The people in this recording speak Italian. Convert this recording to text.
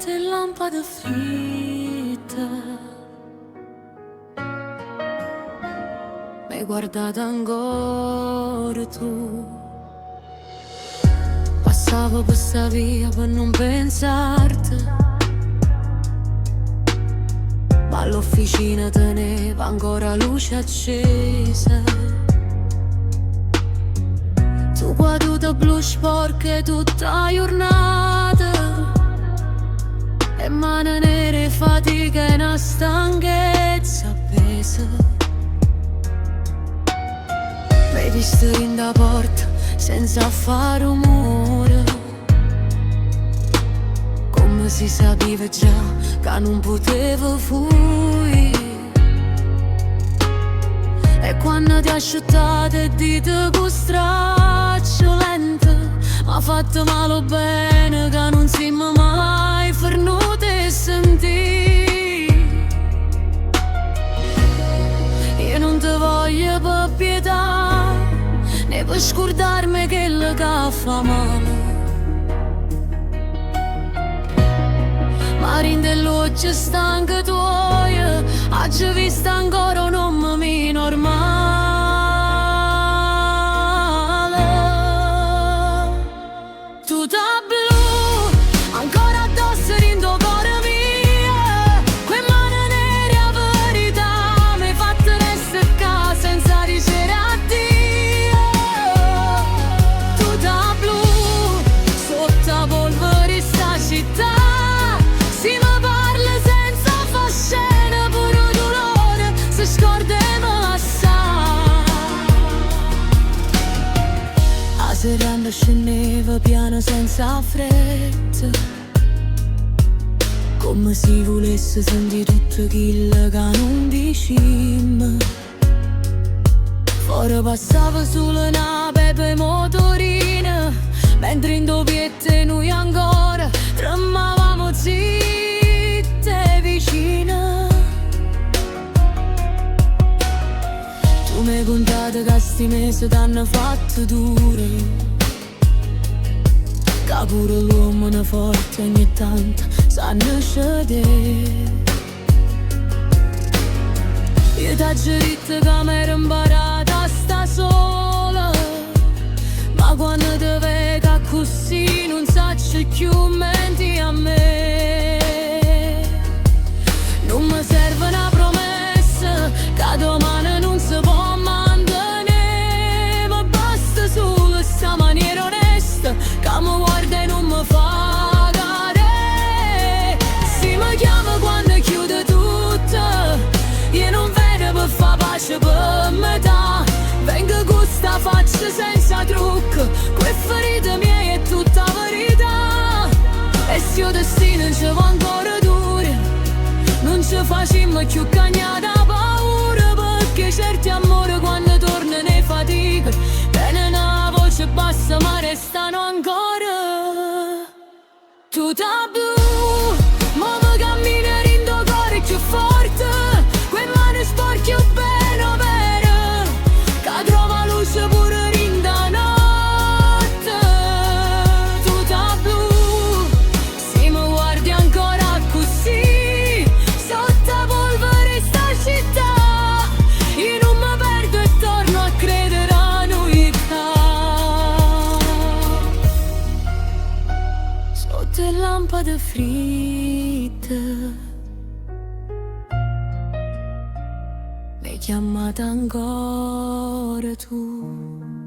sotto il lampada fritta. M'hai guardata ancora tu. Passavo per sta via per non pensarti, ma all'officina teneva ancora luce accesa. Tu qua tuta blu sporche tutta la giornata, e mani nere fatica e una stanchezza appesa. M'hai visto in da porta senza fare rumore, come si sapeva già che non potevo fuggire. E quando ti asciuttate e dite con straccio lento, m'ha fatto male bene che non siamo mai fernuti a sentire. Io non ti voglio per pietà, né per scordarmi che la che fa male, ma rindelluccia stanca tua, oggi vista ancora un uomo normale. Tuta blu, ancora addosso rindo cuore mia, quei mani nere a verità, mi fatte restare qua senza dicere addio. Tuta blu, sotto la polvere sta città, si mi parla senza far scena, pure dolore se scorda e mi assai. La serranda scendeva piano senza fretta, come se volesse sentire tutto quello che non dicemmo. Fuori passava sulle nave per motorine, mentre in doppiette noi ancora tremavamo zitte vicine. Tu mi hai contato che sti mesi t'hanno fatto dure, che pure l'uomo è forte ogni tanto sanno cedere. Io t'ho detto che mi ero imparata a sta sola, ma quando ti vedo così non saccio più menti a me. Non mi serve una promessa che domani non si può mantenere, ma basta solo sta maniera onesta che mi guarda e non mi fa cadere. Si mi chiama quando chiude tutto, io non vedo per fa pace per metà. Vengo con sta faccia senza trucco, quelle ferite mie è tutta verità. E se il destino ci va ancora dure, non ci facciamo più cagnata paura, perché certi amori quando tornano ne fatica, tenen una voce bassa ma restano ancora. Tuta blu, ma mi cammina rindo cuore più forte, quelle mani sporche o bene o bene, che trova luce pure rinda notte. Tuta blu, se mi guardi ancora così, sotto la polvere sta città, io non mi perdo e torno a credere a novità. Sotto le lampade fritte mi hai chiamata ancora tu.